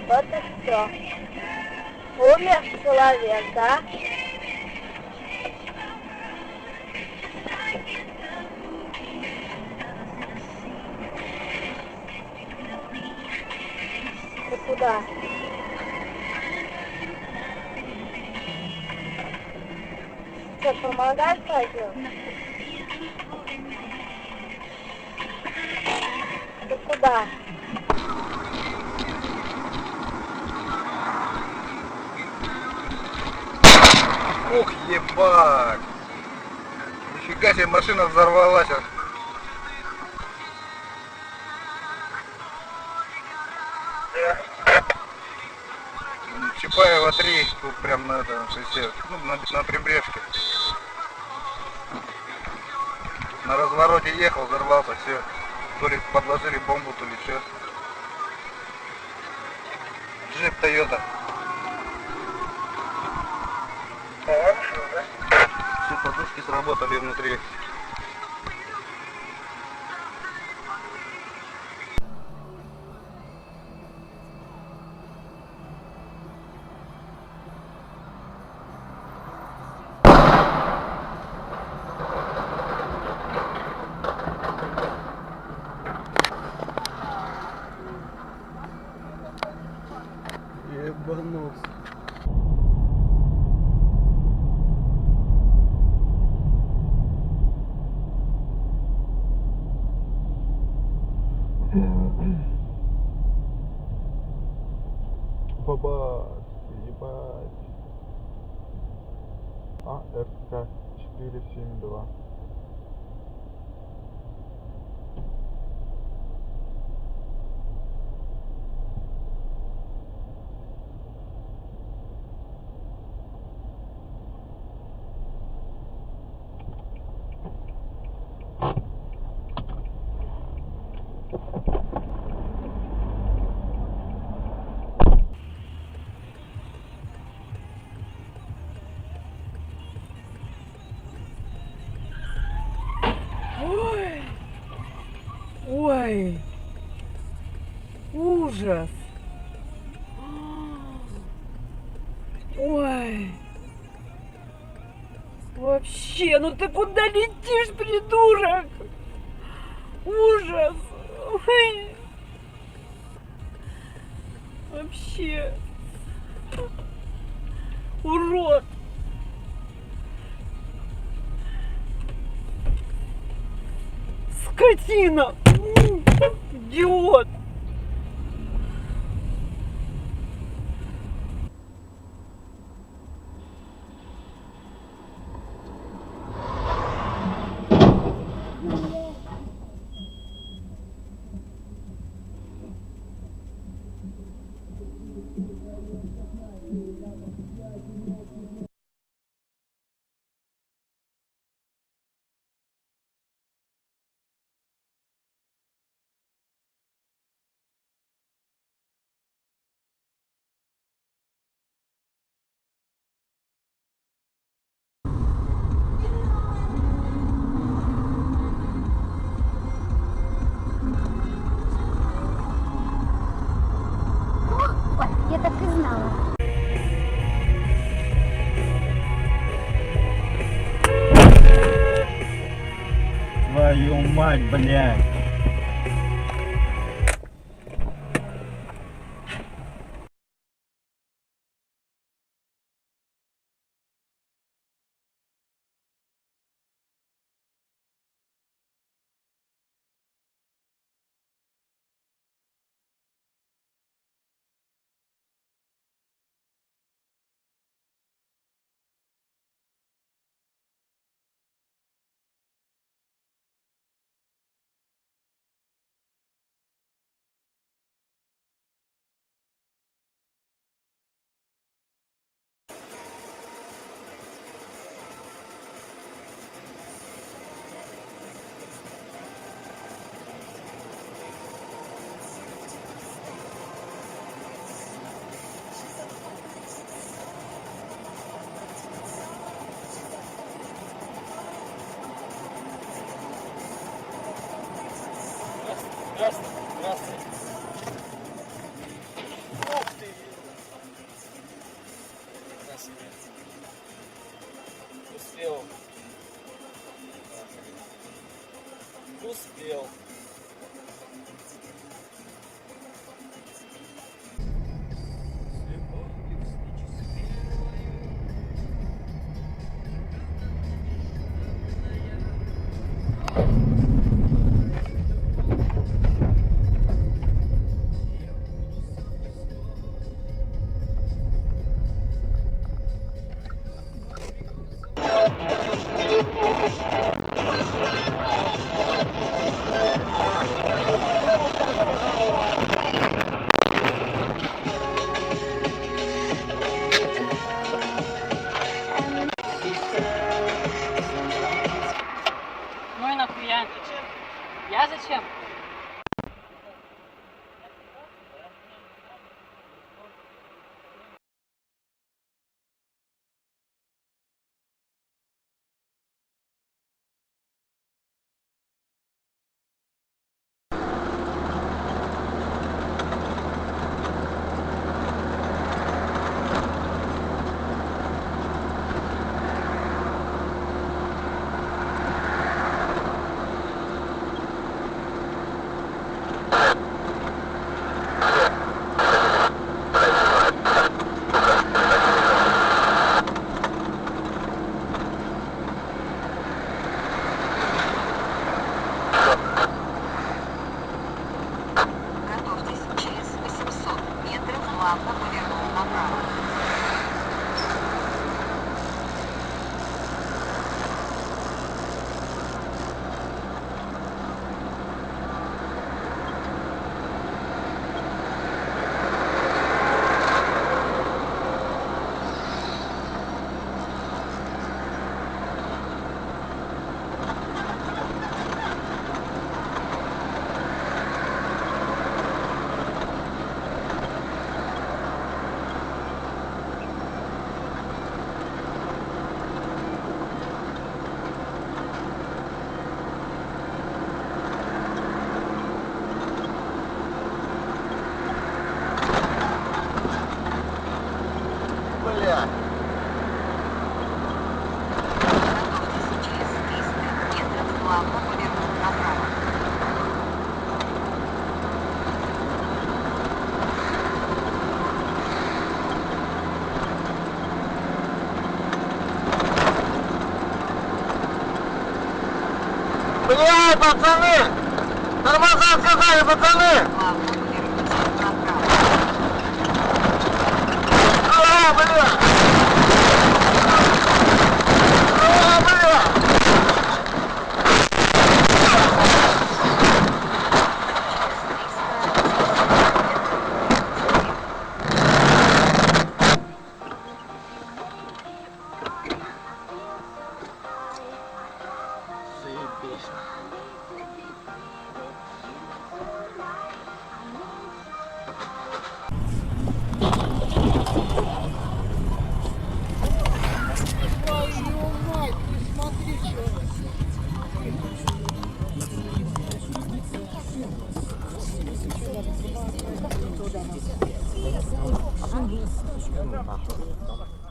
Вот и все. Умер человек, да? Ты куда? Что, помогать пойдем? Ты куда? Ух, ебать! Нифига себе, машина взорвалась. Чапаева 3, тут прям на этом шоссе, ну, на прибрежке. На развороте ехал, взорвался, все. То ли подложили бомбу, то ли что. Джип Тойота. Все подушки сработали внутри. Ебанулся. Бабать, ебать. АРК 472. Ой, ой, ужас. Ой, вообще, ну ты куда летишь, придурок? Ужас. Ой, вообще, урод. Скотина. Идиот. Ой, я так и знала. Твою мать, блядь. плавно повернул направо. Блядь. Готовьтесь через 300 метров плавно повернуть направо. Блядь, пацаны! Тормоза сказали, пацаны! Плавно поверните направо. А, блядь! А, блядь! Заебись. Нахуй.